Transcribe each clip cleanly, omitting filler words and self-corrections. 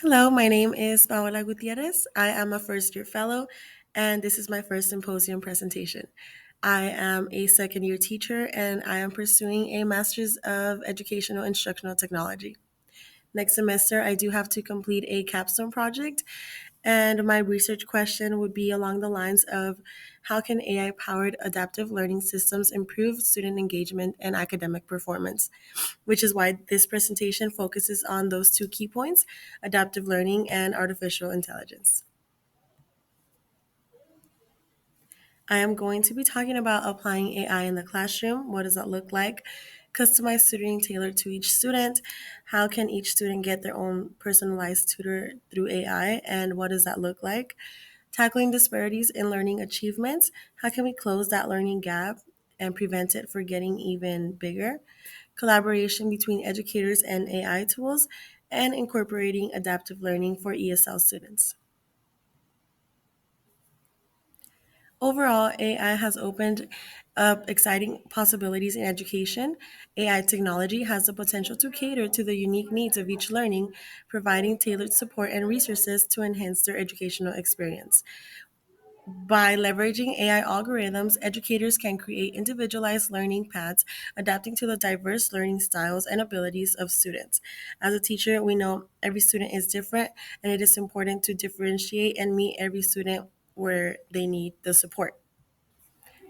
Hello, my name is Paola Gutierrez. I am a first year fellow, and this is my first symposium presentation. I am a second year teacher, and I am pursuing a master's of educational instructional technology. Next semester, I do have to complete a capstone project, and my research question would be along the lines of how can AI powered adaptive learning systems improve student engagement and academic performance? Which is why this presentation focuses on those two key points, adaptive learning and artificial intelligence. I am going to be talking about applying AI in the classroom. What does that look like? Customized tutoring tailored to each student. How can each student get their own personalized tutor through AI? And what does that look like? Tackling disparities in learning achievements. How can we close that learning gap and prevent it from getting even bigger? Collaboration between educators and AI tools, and incorporating adaptive learning for ESL students. Overall, AI has opened up exciting possibilities in education. AI technology has the potential to cater to the unique needs of each learning, providing tailored support and resources to enhance their educational experience. By leveraging AI algorithms, educators can create individualized learning paths, adapting to the diverse learning styles and abilities of students. As a teacher, we know every student is different, and it is important to differentiate and meet every student where they need the support.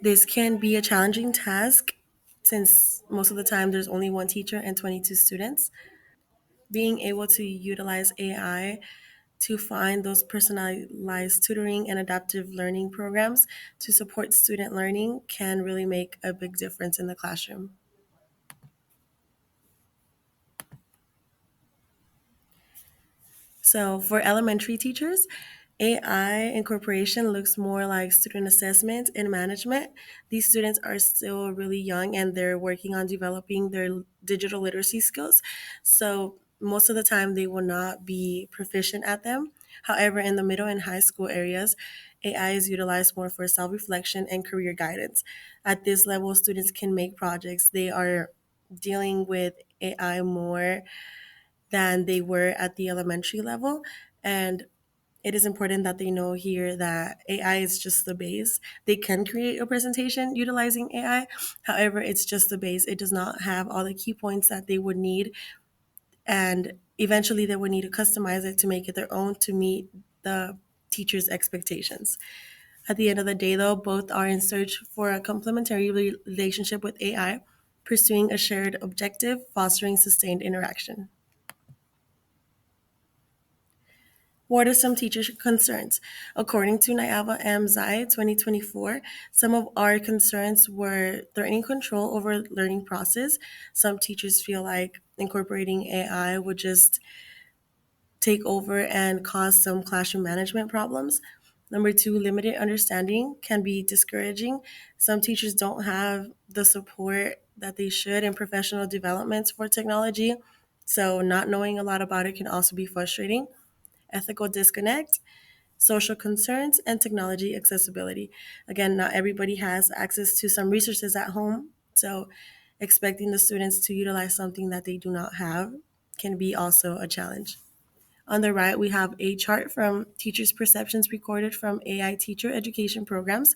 This can be a challenging task since most of the time there's only one teacher and 22 students. Being able to utilize AI to find those personalized tutoring and adaptive learning programs to support student learning can really make a big difference in the classroom. So for elementary teachers, AI incorporation looks more like student assessment and management. These students are still really young and they're working on developing their digital literacy skills. So most of the time they will not be proficient at them. However, in the middle and high school areas, AI is utilized more for self-reflection and career guidance. At this level, students can make projects. They are dealing with AI more than they were at the elementary level. And it is important that they know here that AI is just the base. They can create a presentation utilizing AI. However, it's just the base. It does not have all the key points that they would need. And eventually, they would need to customize it to make it their own to meet the teacher's expectations. At the end of the day, though, both are in search for a complementary relationship with AI, pursuing a shared objective, fostering sustained interaction. What are some teacher concerns? According to Nayava M. Zai 2024, some of our concerns were threatening control over learning process. Some teachers feel like incorporating AI would just take over and cause some classroom management problems. Number two, limited understanding can be discouraging. Some teachers don't have the support that they should in professional developments for technology. So, not knowing a lot about it can also be frustrating. Ethical disconnect, social concerns, and technology accessibility. Again, not everybody has access to some resources at home, so expecting the students to utilize something that they do not have can be also a challenge. On the right, we have a chart from teachers' perceptions recorded from AI teacher education programs.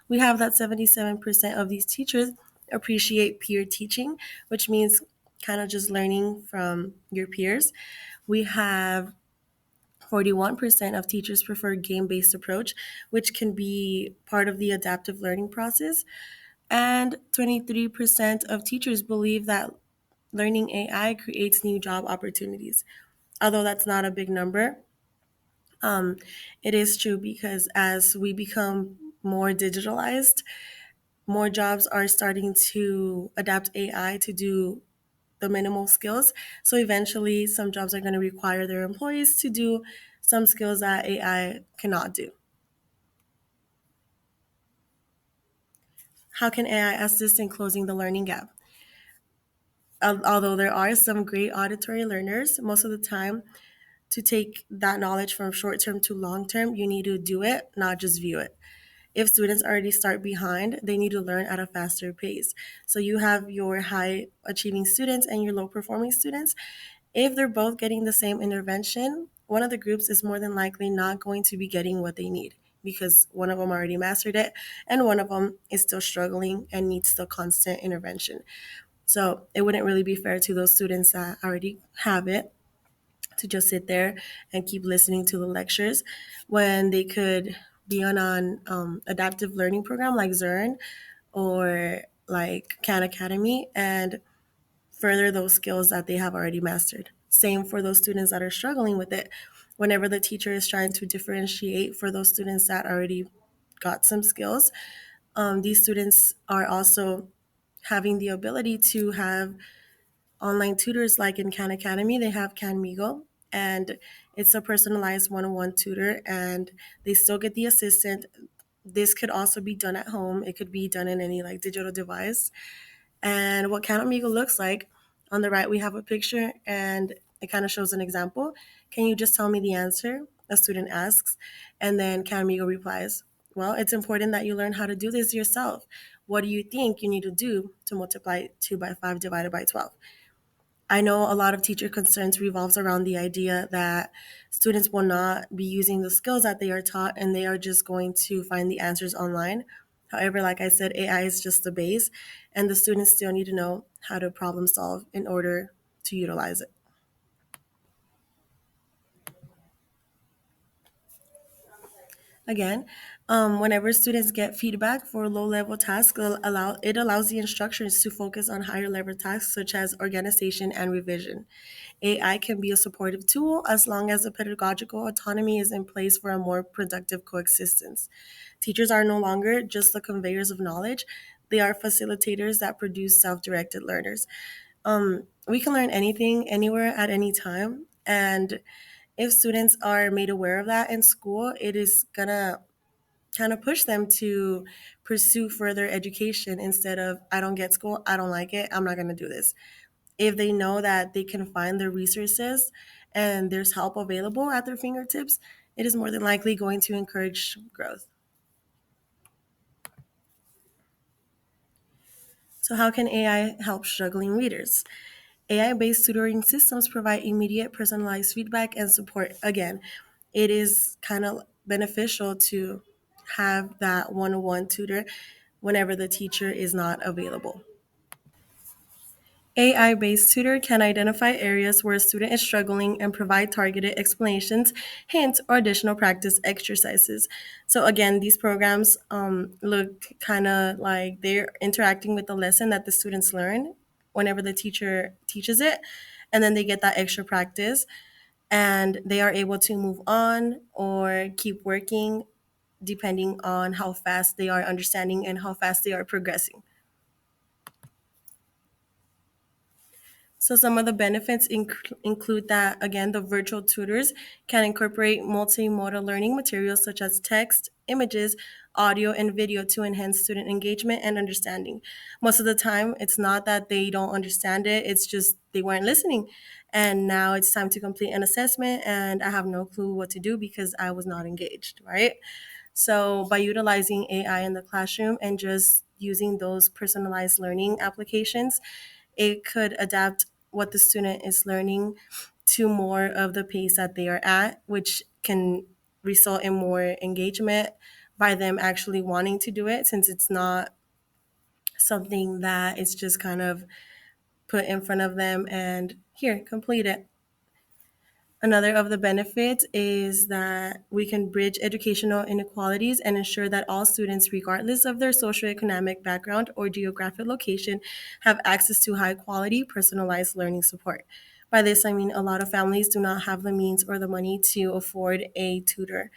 We have that 77% of these teachers appreciate peer teaching, which means kind of just learning from your peers. We have 41% of teachers prefer game-based approach, which can be part of the adaptive learning process. And 23% of teachers believe that learning AI creates new job opportunities. Although that's not a big number, it is true because as we become more digitalized, more jobs are starting to adapt AI to do the minimal skills. So eventually, some jobs are going to require their employees to do some skills that AI cannot do. How can AI assist in closing the learning gap? Although there are some great auditory learners, most of the time, to take that knowledge from short term to long term, you need to do it, not just view it. If students already start behind, they need to learn at a faster pace. So you have your high achieving students and your low performing students. If they're both getting the same intervention one of the groups is more than likely not going to be getting what they need because one of them already mastered it and one of them is still struggling and needs the constant intervention. So it wouldn't really be fair to those students that already have it to just sit there and keep listening to the lectures when they could be on an adaptive learning program like Zern or like Khan Academy and further those skills that they have already mastered. Same for those students that are struggling with it. Whenever the teacher is trying to differentiate for those students that already got some skills, these students are also having the ability to have online tutors like in Khan Academy. They have Khan Migo, and it's a personalized one-on-one tutor, and they still get the assistant. This could also be done at home. It could be done in any like digital device. And what Count Amigo looks like, on the right we have a picture and it kind of shows an example. Can you just tell me the answer? A student asks, and then Count Amigo replies, well, it's important that you learn how to do this yourself. What do you think you need to do to multiply 2 by 5 divided by 12? I know a lot of teacher concerns revolves around the idea that students will not be using the skills that they are taught and they are just going to find the answers online. However, like I said, AI is just the base and the students still need to know how to problem solve in order to utilize it. Again, whenever students get feedback for low-level tasks, it allows the instructors to focus on higher-level tasks such as organization and revision. AI can be a supportive tool as long as the pedagogical autonomy is in place for a more productive coexistence. Teachers are no longer just the conveyors of knowledge; they are facilitators that produce self-directed learners. We can learn anything, anywhere, at any time, and if students are made aware of that in school, it is gonna kind of push them to pursue further education instead of, I don't get school, I don't like it, I'm not gonna do this. If they know that they can find the resources and there's help available at their fingertips, it is more than likely going to encourage growth. So, how can AI help struggling readers? AI based tutoring systems provide immediate personalized feedback and support. Again, it is kind of beneficial to have that one on one tutor whenever the teacher is not available. AI based tutor can identify areas where a student is struggling and provide targeted explanations, hints, or additional practice exercises. So, again, these programs look kind of like they're interacting with the lesson that the students learn whenever the teacher teaches it, and then they get that extra practice and they are able to move on or keep working depending on how fast they are understanding and how fast they are progressing. So some of the benefits include that, again, the virtual tutors can incorporate multimodal learning materials such as text, images, audio, and video to enhance student engagement and understanding. Most of the time, it's not that they don't understand it, it's just they weren't listening. And now it's time to complete an assessment, and I have no clue what to do because I was not engaged, right? So by utilizing AI in the classroom and just using those personalized learning applications, it could adapt what the student is learning to more of the pace that they are at, which can result in more engagement by them actually wanting to do it since it's not something that is just kind of put in front of them and here, complete it. Another of the benefits is that we can bridge educational inequalities and ensure that all students, regardless of their socioeconomic background or geographic location, have access to high quality, personalized learning support. By this, I mean a lot of families do not have the means or the money to afford a tutor.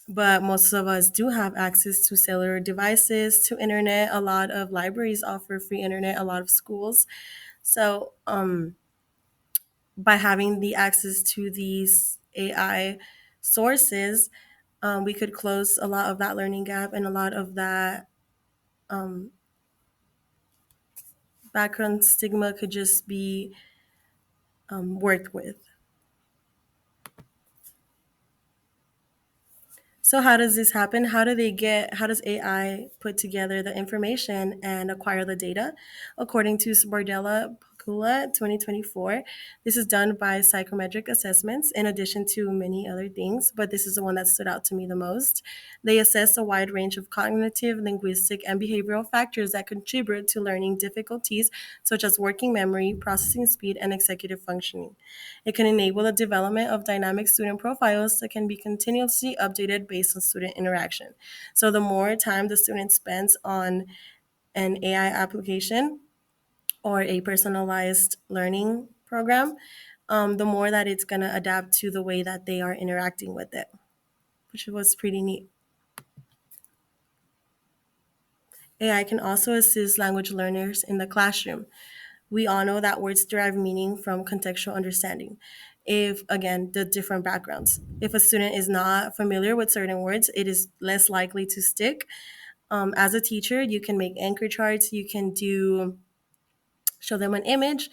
But most of us do have access to cellular devices, to internet. A lot of libraries offer free internet, a lot of schools. So, by having the access to these AI sources, we could close a lot of that learning gap and a lot of that um, background stigma could just be worked with. So how does this happen? How does AI put together the information and acquire the data? According to Bardella Kula 2024. This is done by psychometric assessments in addition to many other things, but this is the one that stood out to me the most. They assess a wide range of cognitive, linguistic, and behavioral factors that contribute to learning difficulties, such as working memory, processing speed, and executive functioning. It can enable the development of dynamic student profiles that can be continuously updated based on student interaction. So, the more time the student spends on an AI application, or a personalized learning program, the more that it's going to adapt to the way that they are interacting with it, which was pretty neat. AI can also assist language learners in the classroom. We all know that words derive meaning from contextual understanding. If, again, the different backgrounds, if a student is not familiar with certain words, it is less likely to stick. As a teacher, you can make anchor charts, you can do show them an image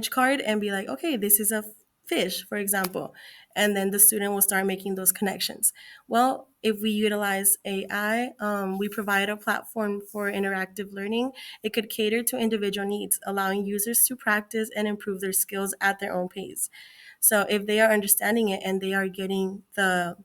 card and be like, okay, this is a fish, for example. And then the student will start making those connections. Well, if we utilize AI, we provide a platform for interactive learning. It could cater to individual needs, allowing users to practice and improve their skills at their own pace. So if they are understanding it and they are getting the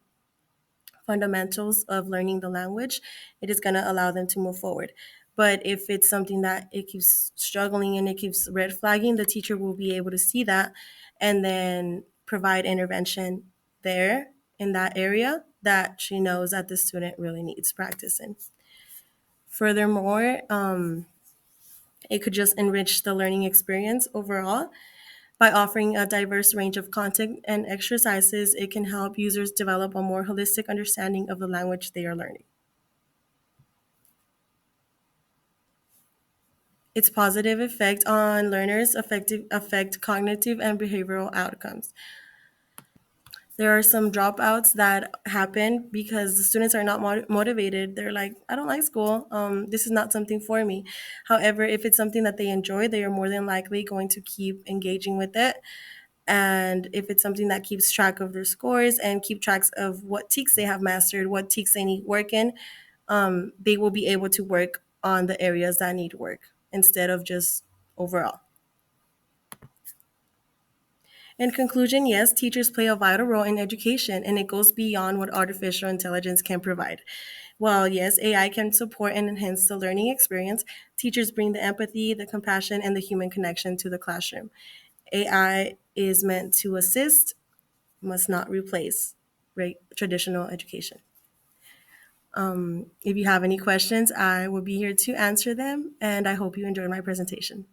fundamentals of learning the language, it is going to allow them to move forward. But if it's something that it keeps struggling and it keeps red flagging, the teacher will be able to see that and then provide intervention there in that area that she knows that the student really needs practice in. Furthermore, it could just enrich the learning experience overall. By offering a diverse range of content and exercises, it can help users develop a more holistic understanding of the language they are learning. Its positive effect on learners affect cognitive and behavioral outcomes. There are some dropouts that happen because the students are not motivated. They're like, I don't like school. This is not something for me. However, if it's something that they enjoy, they are more than likely going to keep engaging with it. And if it's something that keeps track of their scores and keep tracks of what TEKs they have mastered, what TEKs they need work in, they will be able to work on the areas that need work instead of just overall. In conclusion, yes, teachers play a vital role in education, and it goes beyond what artificial intelligence can provide. While, yes, AI can support and enhance the learning experience, teachers bring the empathy, the compassion, and the human connection to the classroom. AI is meant to assist, must not replace traditional education. If you have any questions, I will be here to answer them, and I hope you enjoyed my presentation.